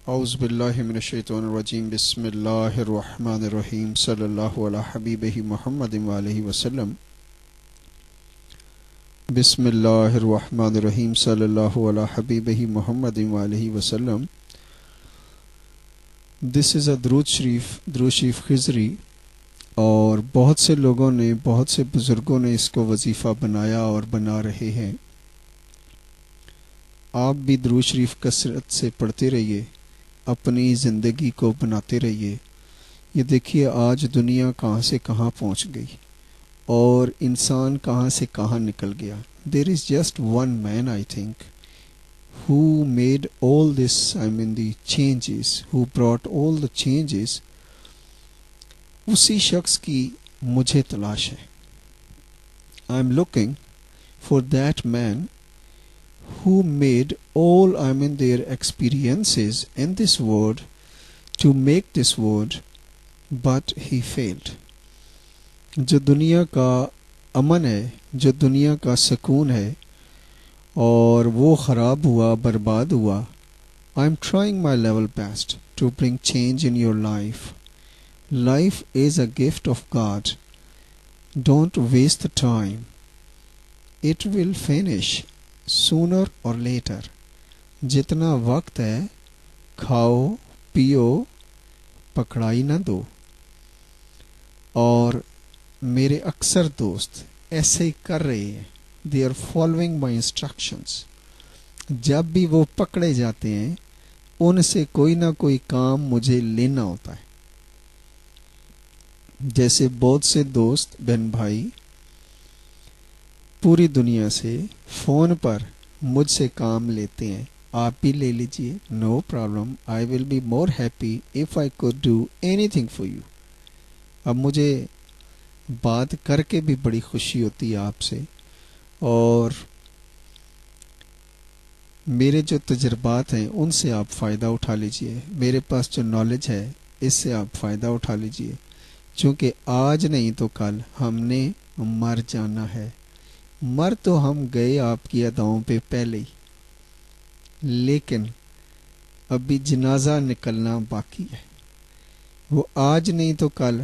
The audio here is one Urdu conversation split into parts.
اعوذ باللہ من الشیطان الرجیم بسم اللہ الرحمن الرحیم صلی اللہ علی حبیبہ محمد وآلہ وسلم بسم اللہ الرحمن الرحیم صلی اللہ علی حبیبہ محمد وآلہ وسلم. دس از اے درود شریف خضری، اور بہت سے لوگوں نے، بہت سے بزرگوں نے اس کو وظیفہ بنایا اور بنا رہے ہیں. آپ بھی درود شریف کثرت سے پڑھتے رہیے، اپنی زندگی کو بناتے رہیے. یہ دیکھیے آج دنیا کہاں سے کہاں پہنچ گئی اور انسان کہاں سے کہاں نکل گیا. There is just one man, I think, who made all this, the changes, who brought all the changes. اسی شخص کی مجھے تلاش ہے. I'm looking for that man who made all their experiences in this world to make this world, but he failed. جو دنیا کا امن ہے، جو دنیا کا سکون ہے، اور وہ خراب ہوا، برباد ہوا. I'm trying my level best to bring change in your life. Life is a gift of God. Don't waste the time. It will finish sooner or later. جتنا وقت ہے کھاؤ پیو، پکڑائی نہ دو. اور میرے اکثر دوست ایسے ہی کر رہے ہیں. They are following my instructions. جب بھی وہ پکڑے جاتے ہیں ان سے کوئی نہ کوئی کام مجھے لینا ہوتا ہے. جیسے بہت سے دوست بہن بھائی پوری دنیا سے فون پر مجھ سے کام لیتے ہیں. آپ بھی لے لیجئے، no problem. I will be more happy if I could do anything for you. اب مجھے بات کر کے بھی بڑی خوشی ہوتی ہے آپ سے، اور میرے جو تجربات ہیں ان سے آپ فائدہ اٹھا لیجئے. میرے پاس جو نالج ہے اس سے آپ فائدہ اٹھا لیجئے، چونکہ آج نہیں تو کل ہم نے مر جانا ہے. مر تو ہم گئے آپ کی اداؤں پہ پہلے ہی، لیکن ابھی جنازہ نکلنا باقی ہے. وہ آج نہیں تو کل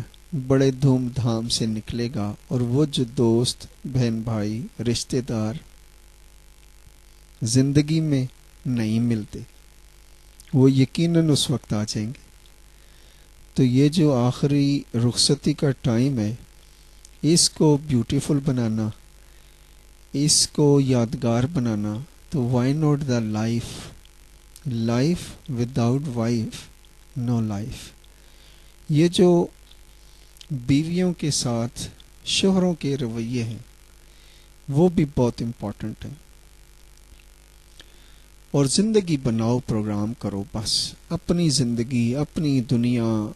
بڑے دھوم دھام سے نکلے گا، اور وہ جو دوست بہن بھائی رشتہ دار زندگی میں نہیں ملتے وہ یقیناً اس وقت آ جائیں گے. تو یہ جو آخری رخصتی کا ٹائم ہے، اس کو بیوٹیفل بنانا، اس کو یادگار بنانا. تو why not the life without wife no life. یہ جو بیویوں کے ساتھ شوہروں کے رویے ہیں وہ بھی بہت امپورٹنٹ ہیں. اور زندگی بناؤ، پروگرام کرو، بس اپنی زندگی، اپنی دنیا.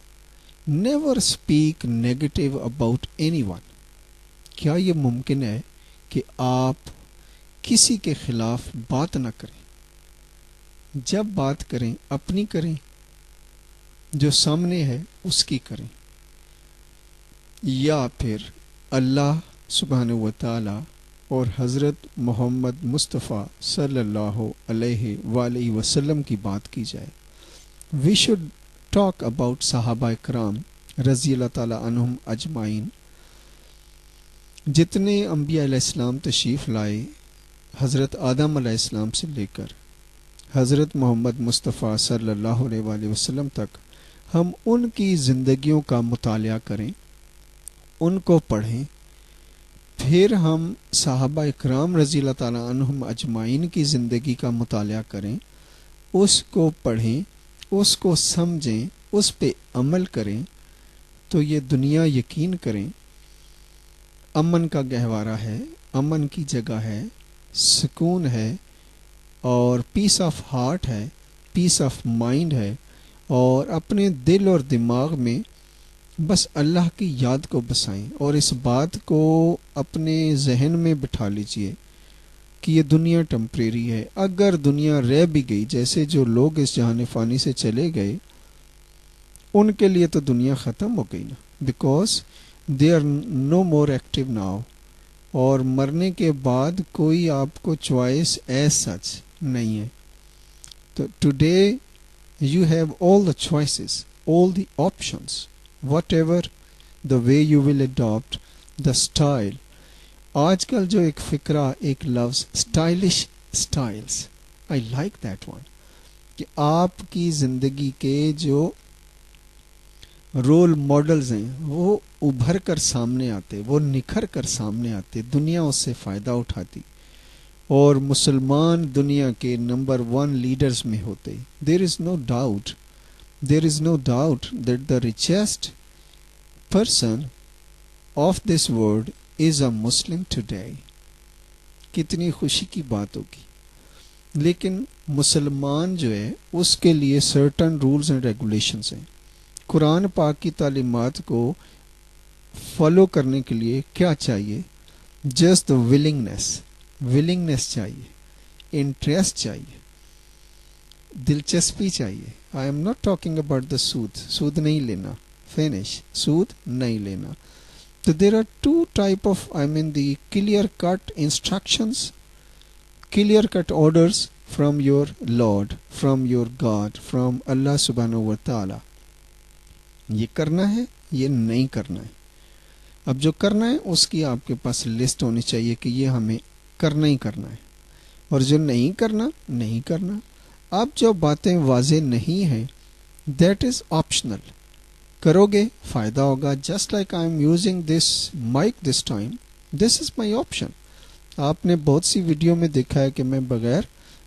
Never speak negative about any one. کیا یہ ممکن ہے کہ آپ کسی کے خلاف بات نہ کریں؟ جب بات کریں اپنی کریں، جو سامنے ہے اس کی کریں، یا پھر اللہ سبحانہ و تعالی اور حضرت محمد مصطفیٰ صلی اللہ علیہ وآلہ وسلم کی بات کی جائے. وی شوڈ ٹاک اباؤٹ صحابہ کرام رضی اللہ تعالی عنہم اجمعین. جتنے انبیاء علیہ السلام تشریف لائے، حضرت آدم علیہ السلام سے لے کر حضرت محمد مصطفیٰ صلی اللہ علیہ وآلہ وسلم تک، ہم ان کی زندگیوں کا مطالعہ کریں، ان کو پڑھیں. پھر ہم صحابہ اکرام رضی اللہ تعالیٰ عنہم اجمعین کی زندگی کا مطالعہ کریں، اس کو پڑھیں، اس کو سمجھیں، اس پہ عمل کریں. تو یہ دنیا یقین کریں امن کا گہوارہ ہے، امن کی جگہ ہے، سکون ہے، اور پیس آف ہارٹ ہے، پیس آف مائنڈ ہے. اور اپنے دل اور دماغ میں بس اللہ کی یاد کو بسائیں، اور اس بات کو اپنے ذہن میں بٹھا لیجئے کہ یہ دنیا ٹمپریری ہے. اگر دنیا رہ بھی گئی، جیسے جو لوگ اس جہان فانی سے چلے گئے ان کے لیے تو دنیا ختم ہو گئی نا، because they are no more active now. اور مرنے کے بعد کوئی آپ کو چوائس ایز سچ نہیں ہے. تو today You have all the choices, all the options, whatever the way you will adopt the style. آج کل جو ایک فکرہ، ایک لفظ stylish styles, I like that one, کہ آپ کی زندگی کے جو رول ماڈلز ہیں وہ ابھر کر سامنے آتے، وہ نکھر کر سامنے آتے، دنیا اس سے فائدہ اٹھاتی، اور مسلمان دنیا کے نمبر 1 لیڈرز میں ہوتے. There is no doubt, there is no doubt that the richest person of this world is a Muslim today. کتنی خوشی کی بات ہوگی. لیکن مسلمان جو ہے اس کے لیے سرٹن رولز اینڈ ریگولیشنز ہیں. قرآن پاک کی تعلیمات کو فالو کرنے کے لیے کیا چاہیے؟ جسٹ ولنگنیس چاہیے، انٹرسٹ چاہیے، دلچسپی چاہیے. I am not talking about the سود نہیں لینا، فینش، سود نہیں لینا. So there are two type of, the clear cut instructions, clear cut orders from your Lord, from your God, from Allah subhanahu wa ta'ala. یہ کرنا ہے، یہ نہیں کرنا ہے. اب جو کرنا ہے اس کی آپ کے پاس لسٹ ہونی چاہیے کہ یہ ہمیں کرنا ہی کرنا ہے، اور جو نہیں کرنا نہیں کرنا. اب جو باتیں واضح نہیں ہیں دیٹ از آپشنل. کرو گے فائدہ ہوگا. Just like I am using this mic this time, this is my option. آپ نے بہت سی ویڈیو میں دیکھا ہے کہ میں بغیر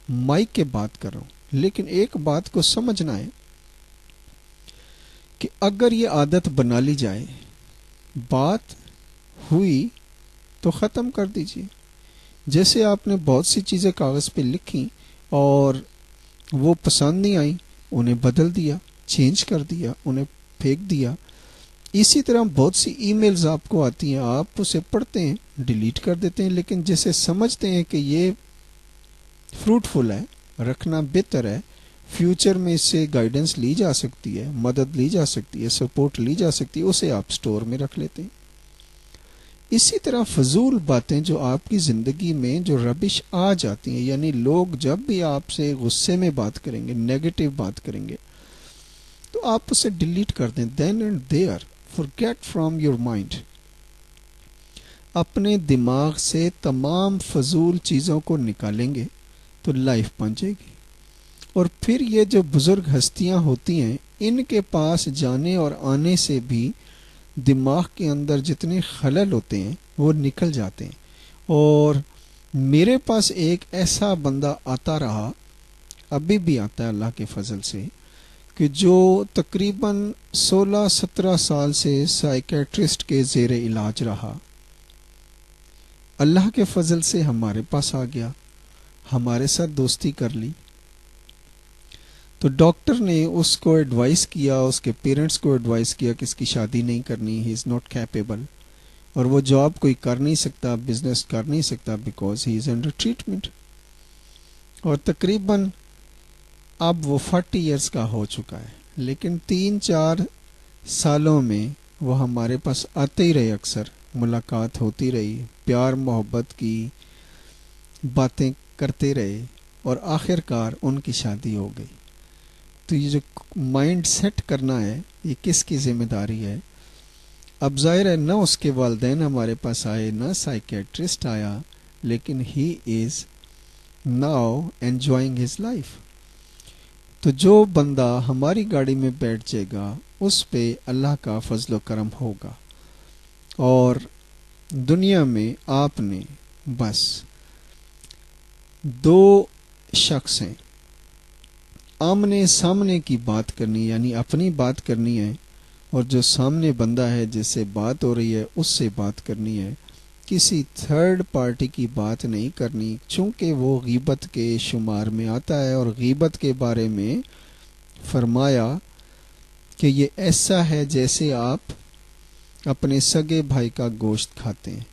مائک کے بات کر رہا ہوں. لیکن ایک بات کو سمجھنا ہے کہ اگر یہ عادت بنا لی جائے، بات ہوئی تو ختم کر دیجیے. جیسے آپ نے بہت سی چیزیں کاغذ پہ لکھی اور وہ پسند نہیں آئیں، انہیں بدل دیا، چینج کر دیا، انہیں پھینک دیا. اسی طرح بہت سی ای میلز آپ کو آتی ہیں، آپ اسے پڑھتے ہیں، ڈیلیٹ کر دیتے ہیں. لیکن جیسے سمجھتے ہیں کہ یہ فروٹفل ہے، رکھنا بہتر ہے، فیوچر میں اس سے گائیڈنس لی جا سکتی ہے، مدد لی جا سکتی ہے، سپورٹ لی جا سکتی ہے، اسے آپ سٹور میں رکھ لیتے ہیں. اسی طرح فضول باتیں جو آپ کی زندگی میں جو ربش آ جاتی ہیں، یعنی لوگ جب بھی آپ سے غصے میں بات کریں گے، نیگیٹو بات کریں گے، تو آپ اسے ڈیلیٹ کر دیں. Then and there forget from your mind. اپنے دماغ سے تمام فضول چیزوں کو نکالیں گے تو لائف بن جائے گی. اور پھر یہ جو بزرگ ہستیاں ہوتی ہیں، ان کے پاس جانے اور آنے سے بھی دماغ کے اندر جتنے خلل ہوتے ہیں وہ نکل جاتے ہیں. اور میرے پاس ایک ایسا بندہ آتا رہا، ابھی بھی آتا ہے اللہ کے فضل سے، کہ جو تقریباً 16-17 سال سے سائیکیٹرسٹ کے زیر علاج رہا. اللہ کے فضل سے ہمارے پاس آ گیا، ہمارے ساتھ دوستی کر لی. تو ڈاکٹر نے اس کو ایڈوائز کیا، اس کے پیرنٹس کو ایڈوائز کیا کہ اس کی شادی نہیں کرنی، ہی از ناٹ کیپیبل، اور وہ جاب کوئی کر نہیں سکتا، بزنس کر نہیں سکتا، because he is under treatment. اور تقریباً اب وہ 40 ایئرس کا ہو چکا ہے. لیکن 3-4 سالوں میں وہ ہمارے پاس آتے ہی رہے، اکثر ملاقات ہوتی رہی، پیار محبت کی باتیں کرتے رہے، اور آخر کار ان کی شادی ہو گئی. تو یہ جو مائنڈ سیٹ کرنا ہے، یہ کس کی ذمہ داری ہے؟ اب ظاہر ہے نہ اس کے والدین ہمارے پاس آئے، نہ سائیکیٹرسٹ آیا، لیکن he is now enjoying his life. تو جو بندہ ہماری گاڑی میں بیٹھ جائے گا اس پہ اللہ کا فضل و کرم ہوگا. اور دنیا میں آپ نے بس 2 شخص ہیں، آمنے سامنے کی بات کرنی، یعنی اپنی بات کرنی ہے، اور جو سامنے بندہ ہے جس سے بات ہو رہی ہے اس سے بات کرنی ہے. کسی تھرڈ پارٹی کی بات نہیں کرنی، چونکہ وہ غیبت کے شمار میں آتا ہے. اور غیبت کے بارے میں فرمایا کہ یہ ایسا ہے جیسے آپ اپنے سگے بھائی کا گوشت کھاتے ہیں.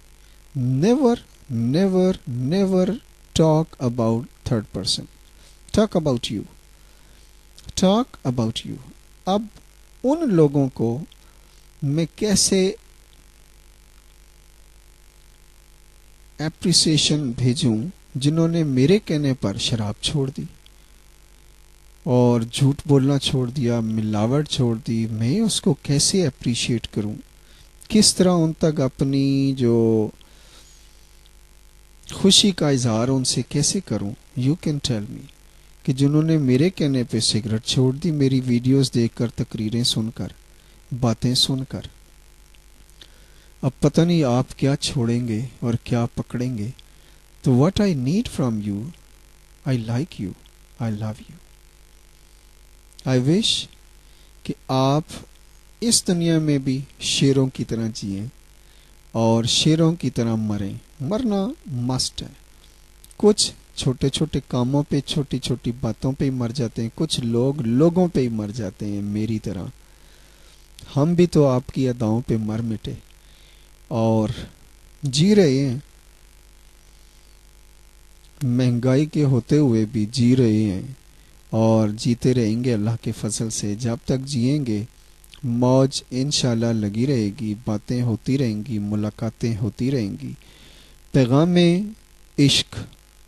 Never never never talk about third person, talk about you, talk about you. اب ان لوگوں کو میں کیسے اپریسیشن بھیجوں جنہوں نے میرے کہنے پر شراب چھوڑ دی؟ اور جھوٹ بولنا چھوڑ دیا، ملاوٹ چھوڑ دی، میں اس کو کیسے اپریشیٹ کروں؟ کس طرح ان تک اپنی جو خوشی کا اظہار ان سے کیسے کروں؟ یو کین ٹیل می کہ جنہوں نے میرے کہنے پہ سگریٹ چھوڑ دی، میری ویڈیوز دیکھ کر، تقریریں سن کر، باتیں سن کر، اب پتہ نہیں آپ کیا چھوڑیں گے اور کیا پکڑیں گے۔ تو what I need from you, I like you, I love you, I wish کہ آپ اس دنیا میں بھی شیروں کی طرح جئیں اور شیروں کی طرح مریں۔ مرنا مسٹ ہے۔ کچھ چھوٹے چھوٹے کاموں پہ، چھوٹی چھوٹی باتوں پہ ہی مر جاتے ہیں، کچھ لوگ لوگوں پہ ہی مر جاتے ہیں میری طرح۔ ہم بھی تو آپ کی اداؤں پہ مر مٹے اور جی رہے ہیں، مہنگائی کے ہوتے ہوئے بھی جی رہے ہیں اور جیتے رہیں گے اللہ کے فضل سے۔ جب تک جئیں گے موج انشاءاللہ لگی رہے گی، باتیں ہوتی رہیں گی، ملاقاتیں ہوتی رہیں گی، پیغام عشق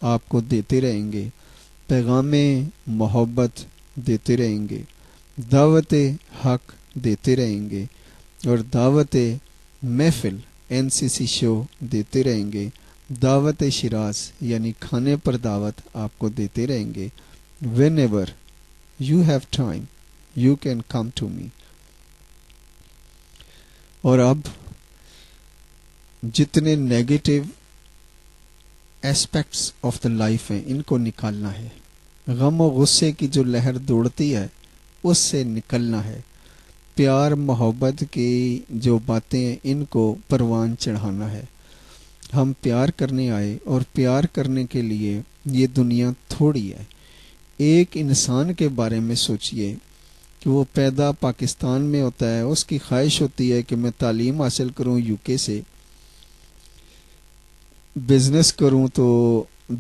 آپ کو دیتے رہیں گے، پیغام محبت دیتے رہیں گے، دعوت حق دیتے رہیں گے اور دعوت محفل NCC شو دیتے رہیں گے، دعوت شراز یعنی کھانے پر دعوت آپ کو دیتے رہیں گے۔ Whenever you have time you can come to me۔ اور اب جتنے negative aspects of the life ہیں ان کو نکالنا ہے، غم و غصے کی جو لہر دوڑتی ہے اس سے نکلنا ہے، پیار محبت کی جو باتیں ہیں ان کو پروان چڑھانا ہے۔ ہم پیار کرنے آئے اور پیار کرنے کے لیے یہ دنیا تھوڑی ہے۔ ایک انسان کے بارے میں سوچئے کہ وہ پیدا پاکستان میں ہوتا ہے، اس کی خواہش ہوتی ہے کہ میں تعلیم حاصل کروں UK سے، بزنس کروں تو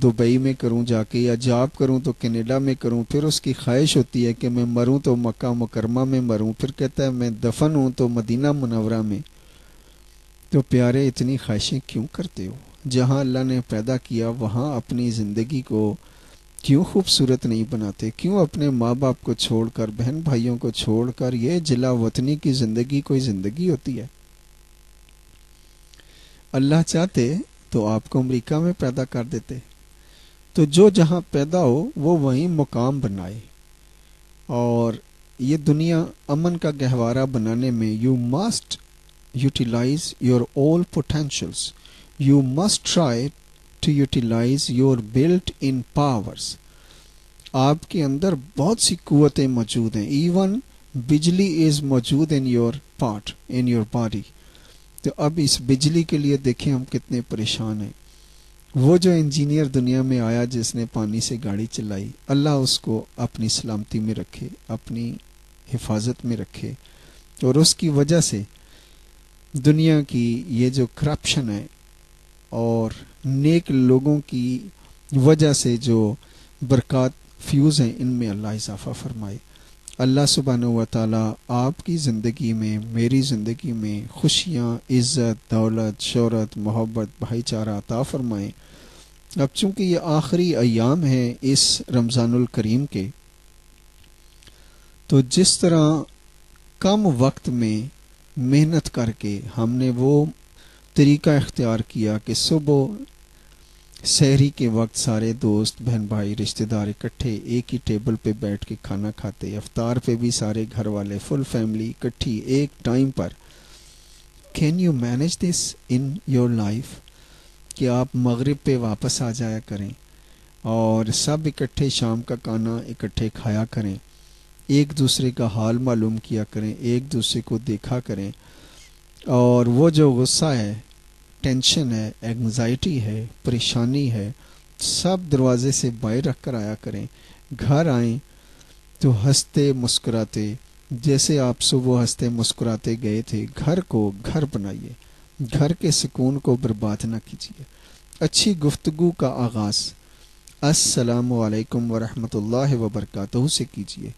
دبئی میں کروں جا کے، یا جاب کروں تو کینیڈا میں کروں، پھر اس کی خواہش ہوتی ہے کہ میں مروں تو مکہ مکرمہ میں مروں، پھر کہتا ہے میں دفن ہوں تو مدینہ منورہ میں۔ تو پیارے اتنی خواہشیں کیوں کرتے ہو؟ جہاں اللہ نے پیدا کیا وہاں اپنی زندگی کو کیوں خوبصورت نہیں بناتے؟ کیوں اپنے ماں باپ کو چھوڑ کر، بہن بھائیوں کو چھوڑ کر، یہ جلا وطنی کی زندگی کوئی زندگی ہوتی ہے؟ اللہ چاہتے تو آپ کو امریکہ میں پیدا کر دیتے۔ تو جو جہاں پیدا ہو وہ وہیں مقام بنائے، اور یہ دنیا امن کا گہوارہ بنانے میں you must utilize your all potentials. You must try to utilize your built-in powers. آپ کے اندر بہت سی قوتیں موجود ہیں، ایون بجلی از موجود in your part, in your body. تو اب اس بجلی کے لیے دیکھیں ہم کتنے پریشان ہیں۔ وہ جو انجینئر دنیا میں آیا جس نے پانی سے گاڑی چلائی، اللہ اس کو اپنی سلامتی میں رکھے، اپنی حفاظت میں رکھے، اور اس کی وجہ سے دنیا کی یہ جو کرپشن ہے اور نیک لوگوں کی وجہ سے جو برکات فیوز ہیں ان میں اللہ اضافہ فرمائے۔ اللہ سبحانہ و تعالیٰ آپ کی زندگی میں، میری زندگی میں خوشیاں، عزت، دولت، شہرت، محبت، بھائی چارہ عطا فرمائے۔ اب چونکہ یہ آخری ایام ہیں اس رمضان الکریم کے، تو جس طرح کم وقت میں محنت کر کے ہم نے وہ طریقہ اختیار کیا کہ صبح سحری کے وقت سارے دوست بہن بھائی رشتہ دار اکٹھے ایک ہی ٹیبل پہ بیٹھ کے کھانا کھاتے، افطار پہ بھی سارے گھر والے فل فیملی اکٹھی ایک time per. Can you manage this in your life کہ آپ مغرب پہ واپس آ جایا کریں اور سب اکٹھے شام کا کھانا اکٹھے کھایا کریں، ایک دوسرے کا حال معلوم کیا کریں، ایک دوسرے کو دیکھا کریں، اور وہ جو غصہ ہے، ٹینشن ہے، اینگزائٹی ہے، پریشانی ہے، سب دروازے سے باہر رکھ کر آیا کریں۔ گھر آئیں تو ہنستے مسکراتے، جیسے آپ صبح ہنستے مسکراتے گئے تھے، گھر کو گھر بنائیے، گھر کے سکون کو برباد نہ کیجیے۔ اچھی گفتگو کا آغاز السلام علیکم ورحمۃ اللہ وبرکاتہ سے کیجیے۔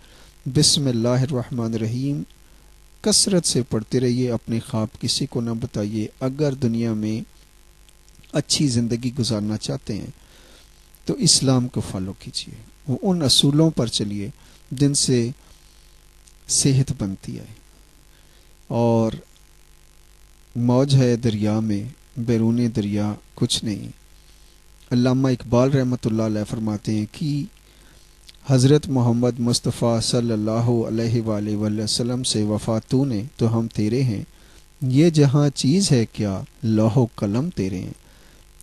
بسم اللہ الرحمن الرحیم کثرت سے پڑھتے رہیے، اپنے خواب کسی کو نہ بتائیے۔ اگر دنیا میں اچھی زندگی گزارنا چاہتے ہیں تو اسلام کو فالو کیجیے، وہ ان اصولوں پر چلیے جن سے صحت بنتی ہے، اور موج ہے دریا میں، بیرون دریا کچھ نہیں۔ علامہ اقبال رحمۃ اللہ علیہ فرماتے ہیں کہ حضرت محمد مصطفیٰ صلی اللہ علیہ وآلہ وسلم سے وفا تو نے تو ہم تیرے ہیں، یہ جہاں چیز ہے کیا لوح و قلم تیرے ہیں۔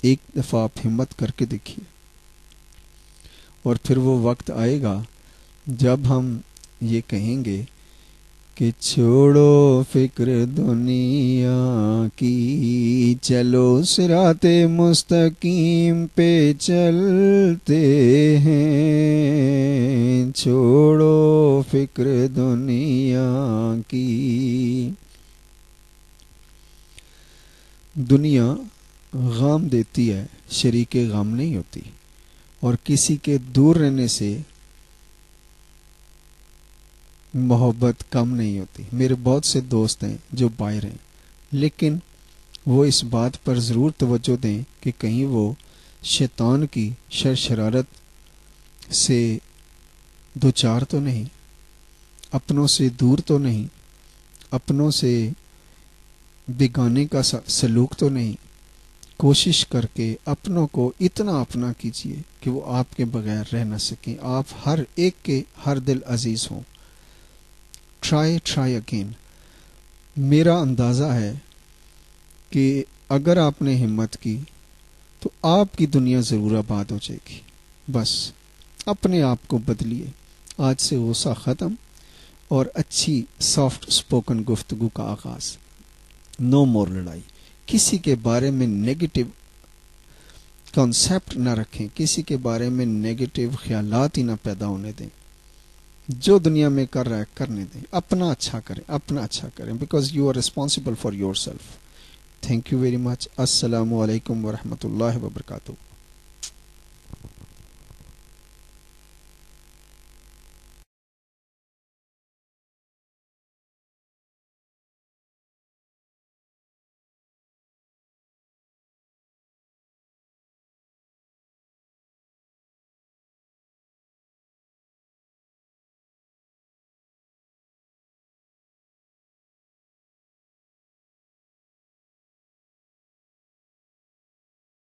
ایک دفعہ آپ ہمت کر کے دیکھیے، اور پھر وہ وقت آئے گا جب ہم یہ کہیں گے کہ چھوڑو فکر دنیا کی، چلو صراط مستقیم پہ چلتے ہیں، چھوڑو فکر دنیا کی۔ دنیا غم دیتی ہے، شریک غم نہیں ہوتی، اور کسی کے دور رہنے سے محبت کم نہیں ہوتی۔ میرے بہت سے دوست ہیں جو باہر ہیں، لیکن وہ اس بات پر ضرور توجہ دیں کہ کہیں وہ شیطان کی شرارت سے دوچار تو نہیں، اپنوں سے دور تو نہیں، اپنوں سے بیگانے کا سلوک تو نہیں۔ کوشش کر کے اپنوں کو اتنا اپنا کیجیے کہ وہ آپ کے بغیر رہ نہ سکیں، آپ ہر ایک کے ہر دل عزیز ہوں۔ Try again. میرا اندازہ ہے کہ اگر آپ نے ہمت کی تو آپ کی دنیا ضرور آباد ہو جائے گی۔ بس اپنے آپ کو بدلیے۔ آج سے غصہ ختم اور اچھی سافٹ سپوکن گفتگو کا آغاز۔ نو مور لڑائی۔ کسی کے بارے میں نیگیٹو کانسیپٹ نہ رکھیں، کسی کے بارے میں نیگیٹو خیالات ہی نہ پیدا ہونے دیں۔ جو دنیا میں کر رہا ہے کرنے دیں، اپنا اچھا کریں، اپنا اچھا کریں، because you are responsible for yourself. Thank you very much. السلام علیکم ورحمۃ اللہ وبرکاتہ۔